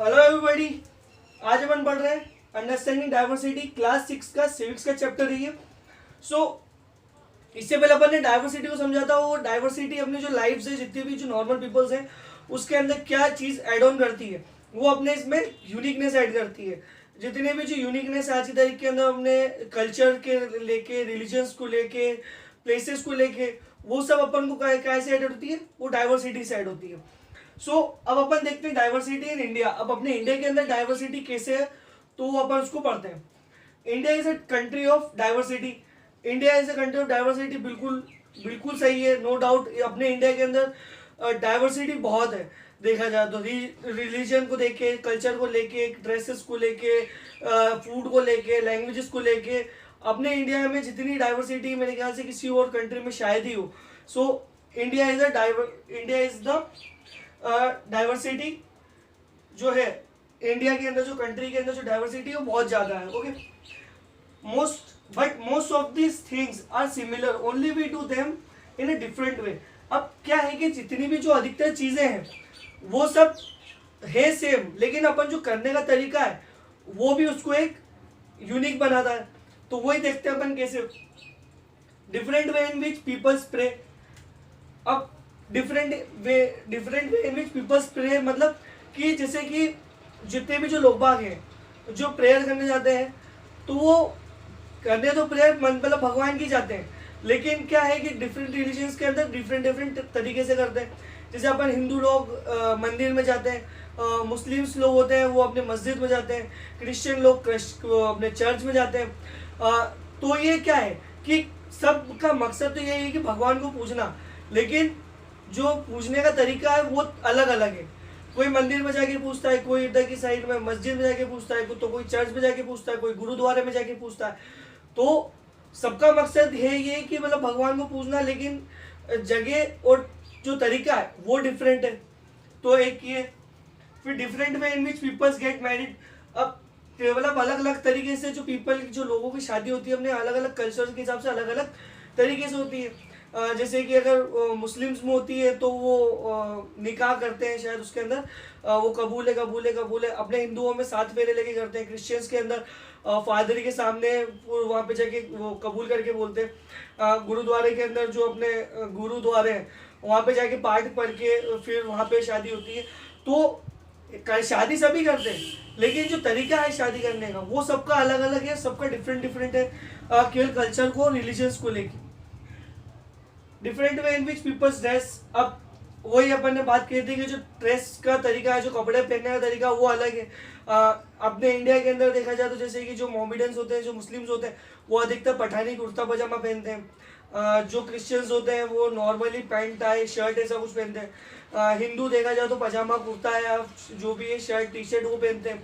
Hello everybody. आज अपन पढ़ रहे हैं अंडरस्टैंडिंग डाइवर्सिटी, क्लास 6 का सिविक्स का चैप्टर है ये। सो इससे पहले अपन ने डाइवर्सिटी को समझा था। वो डाइवर्सिटी अपनी जो लाइफ है, जितने भी जो नॉर्मल पीपल्स हैं, उसके अंदर क्या चीज़ एड ऑन करती है, वो अपने इसमें यूनिकनेस ऐड करती है। जितने भी जो यूनिकनेस आज की तारीख के अंदर अपने कल्चर के लेके, रिलीजन्स को लेके, प्लेसेस को लेके, वो सब अपन को कैसे ऐड होती है, वो डाइवर्सिटी से ऐड होती है। अब अपन देखते हैं डाइवर्सिटी इन इंडिया। अब अपने इंडिया के अंदर डाइवर्सिटी कैसे है, तो वो अपन उसको पढ़ते हैं। India is a country of diversity. India is a country of diversity, बिल्कुल बिल्कुल सही है, नो डाउट। अपने इंडिया के अंदर डाइवर्सिटी बहुत है। देखा जाए तो रिलीजन को लेके, कल्चर को लेके, ड्रेसेस को लेके, फूड को लेके, लैंग्वेजेस को लेके, अपने इंडिया में जितनी डाइवर्सिटी मेरे ख्याल से किसी और कंट्री में शायद ही हो। इंडिया इज द डाइवर्सिटी जो है, इंडिया के अंदर जो कंट्री के अंदर जो डाइवर्सिटी है वो बहुत ज्यादा है। Okay, most of these things are similar, only we do them in a different way. अब क्या है कि जितनी भी जो अधिकतर चीजें हैं वो सब है सेम, लेकिन अपन जो करने का तरीका है वो भी उसको एक यूनिक बनाता है। तो वही देखते हैं अपन कैसे। Different way in which people pray. अब different way in which peoples pray, मतलब कि जैसे कि जितने भी जो लोग बाग हैं जो प्रेयर करने जाते हैं, तो वो करने तो प्रेयर मतलब भगवान की जाते हैं, लेकिन क्या है कि डिफरेंट रिलीजन्स के अंदर डिफरेंट तरीके से करते हैं। जैसे अपन हिंदू लोग मंदिर में जाते हैं, मुस्लिम्स लोग होते हैं वो अपने मस्जिद में जाते हैं, क्रिश्चियन लोग अपने चर्च में जाते हैं। तो ये क्या है कि सबका मकसद तो यही है कि भगवान को पूजना, लेकिन जो पूछने का तरीका है वो अलग अलग है। कोई मंदिर में जाके पूछता है, कोई इधर की साइड में मस्जिद में जाके पूछता है, तो कोई चर्च में जाके पूछता है, कोई गुरुद्वारे में जाके पूछता है। तो सबका मकसद है ये कि मतलब भगवान को पूछना, लेकिन जगह और जो तरीका है वो डिफरेंट है। तो एक ये, फिर different way in which peoples get married. अब मतलब अलग अलग तरीके से जो लोगों की शादी होती है, अपने अलग अलग कल्चर के हिसाब से अलग अलग तरीके से होती है। जैसे कि अगर मुस्लिम्स में होती है तो वो निकाह करते हैं, शायद उसके अंदर वो कबूल है। अपने हिंदुओं में 7 फेरे लेके करते हैं। क्रिश्चियंस के अंदर फादर के सामने वहाँ पे जाके वो कबूल करके बोलते हैं। गुरुद्वारे के अंदर जो अपने गुरुद्वारे हैं वहाँ पे जाके पाठ पढ़ के फिर वहाँ पे शादी होती है। तो शादी सभी करते हैं, लेकिन जो तरीका है शादी करने का वो सबका अलग अलग है, सबका डिफरेंट है, केवल कल्चर को, रिलीजन्स को लेके। Different way in which peoples dress. अब वही अपन ने बात की थी कि जो ड्रेस का तरीका है, जो कपड़े पहनने का तरीका वो अलग है। अपने इंडिया के अंदर देखा जाए तो जैसे कि जो मोमेडियंस होते हैं, जो मुस्लिम्स होते हैं, वो अधिकतर पठानी कुर्ता पजामा पहनते हैं। जो क्रिश्चियंस होते हैं वो नॉर्मली पैंट टाई शर्ट ऐसा कुछ पहनते हैं। हिंदू देखा जाए तो पजामा कुर्ता या जो भी है शर्ट टी शर्ट वो पहनते हैं।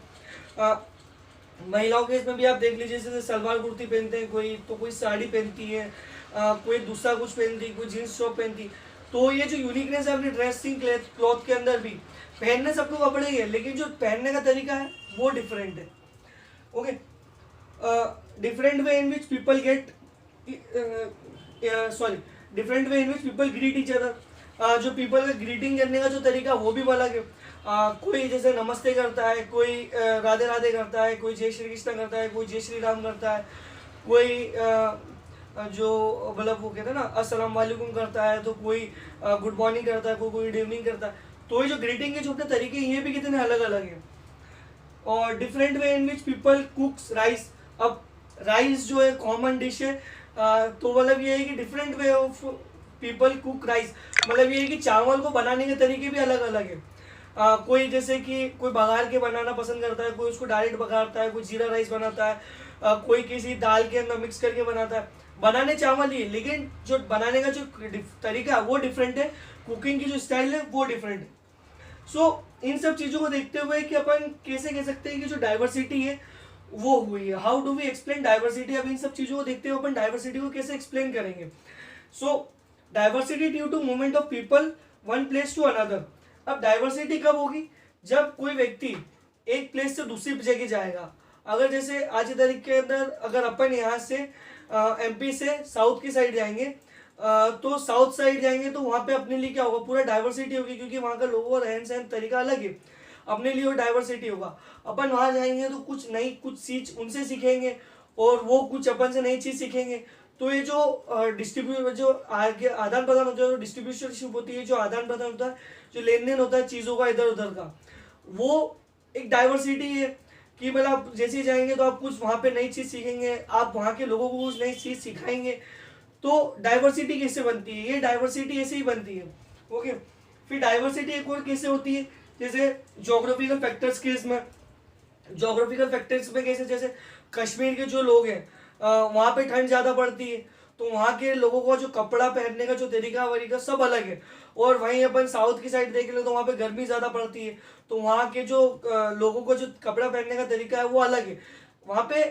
महिलाओं के इसमें भी आप देख लीजिए, जैसे सलवार कुर्ती पहनते हैं, कोई साड़ी पहनती है, कोई दूसरा कुछ पहनती, कोई जीन्स टॉप पहनती। तो ये जो यूनिकनेस है अपनी ड्रेसिंग क्लॉथ के अंदर भी, पहनने सबको कपड़े ही है, लेकिन जो पहनने का तरीका है वो डिफरेंट है। Okay, different way in which people get different way in which people greet each other. जो पीपल का ग्रीटिंग करने का जो तरीका वो भी अलग है। कोई जैसे नमस्ते करता है, कोई राधे राधे करता है, कोई जय श्री कृष्ण करता है, कोई जय श्री राम करता है, कोई जो मतलब वो कहते हैं ना अस्सलाम वालेकुम करता है, तो कोई गुड मॉर्निंग करता है, कोई गुड इवनिंग करता है। तो ये जो ग्रीटिंग के छोटे तरीके ये भी कितने अलग अलग हैं। और different way in which people कुक्स rice. अब राइस जो है कॉमन डिश है, तो मतलब ये है कि different way of people cook rice, मतलब ये है कि चावल को बनाने के तरीके भी अलग अलग है। कोई जैसे कि कोई बघार के बनाना पसंद करता है, कोई उसको डायरेक्ट बघारता है, कोई जीरा राइस बनाता है, कोई किसी दाल के अंदर मिक्स करके बनाता है। बनाने चावल ही है, लेकिन जो बनाने का जो तरीका है वो डिफरेंट है, कुकिंग की जो स्टाइल है वो डिफरेंट है। इन सब चीज़ों को देखते हुए कि अपन कैसे कह सकते हैं कि जो डाइवर्सिटी है वो हुई है। How do we explain diversity. अब इन सब चीज़ों को देखते हुए अपन डाइवर्सिटी को कैसे एक्सप्लेन करेंगे। Diversity due to movement of people one place to another. अब डाइवर्सिटी कब होगी, जब कोई व्यक्ति एक प्लेस से दूसरी जगह जाएगा। अगर जैसे आज की तारीख के अंदर अगर अपन यहाँ से एमपी से साउथ की साइड जाएंगे, तो साउथ साइड जाएंगे तो वहाँ पे अपने लिए क्या होगा, पूरा डाइवर्सिटी होगी, क्योंकि वहाँ का लोगों का रहन सहन तरीका अलग है। अपने लिए वो डाइवर्सिटी होगा। अपन वहाँ जाएंगे तो कुछ नई कुछ चीज उनसे सीखेंगे और वो कुछ अपन से नई चीज सीखेंगे। तो ये जो डिस्ट्रीब्यूट जो आगे आदान प्रदान होता है, जो डिस्ट्रीब्यूशनशिप होती है, जो आदान प्रदान होता है, जो लेन देन होता है चीज़ों का इधर उधर का, वो एक डाइवर्सिटी है कि मतलब आप जैसे ही जाएंगे तो आप कुछ वहाँ पे नई चीज़ सीखेंगे, आप वहाँ के लोगों को कुछ नई चीज़ सिखाएंगे। तो डाइवर्सिटी कैसे बनती है, ये डाइवर्सिटी ऐसे ही बनती है। ओके, फिर डाइवर्सिटी एक और कैसे होती है, जैसे जोग्राफिकल फैक्टर्स के इसमें, जोग्राफिकल फैक्टर्स में कैसे, जैसे कश्मीर के जो लोग हैं वहाँ पे ठंड ज़्यादा पड़ती है, तो वहाँ के लोगों का जो कपड़ा पहनने का जो तरीका वरीका सब अलग है। और वहीं अपन साउथ की साइड देख ले तो वहाँ पे गर्मी ज़्यादा पड़ती है, तो वहाँ के जो लोगों को जो कपड़ा पहनने का तरीका है वो अलग है। वहाँ पे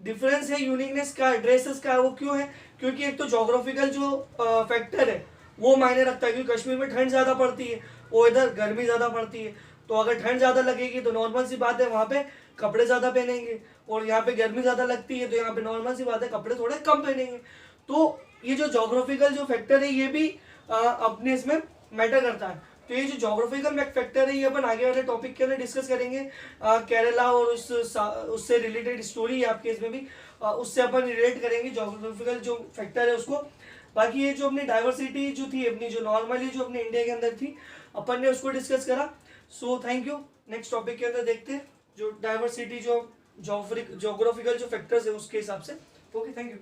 डिफरेंस है, यूनिकनेस का है, ड्रेसेस का है। वो क्यों है, क्योंकि एक तो जोग्राफिकल जो फैक्टर है वो मायने रखता है, क्योंकि कश्मीर में ठंड ज़्यादा पड़ती है और इधर गर्मी ज़्यादा पड़ती है। तो अगर ठंड ज़्यादा लगेगी तो नॉर्मल सी बात है वहाँ पे कपड़े ज़्यादा पहनेंगे, और यहाँ पे गर्मी ज़्यादा लगती है तो यहाँ पे नॉर्मल सी बात है कपड़े थोड़े कम पहनेंगे। तो ये जो जोग्राफिकल जो फैक्टर है ये भी अपने इसमें मैटर करता है। तो ये जो जोग्राफिकल फैक्टर है ये अपन आगे वाले टॉपिक के अंदर डिस्कस करेंगे। केरला और उससे रिलेटेड स्टोरी है आपके इसमें भी, उससे अपन रिलेट करेंगे जोग्राफिकल जो फैक्टर है उसको। बाकी ये जो अपनी डाइवर्सिटी जो थी अपनी, जो नॉर्मली जो अपने इंडिया के अंदर थी, अपन ने उसको डिस्कस करा। So thank you. Next topic के अंदर देखते हैं जो डाइवर्सिटी जो जोग्राफिकल जो फैक्टर्स है उसके हिसाब से। Okay, thank you.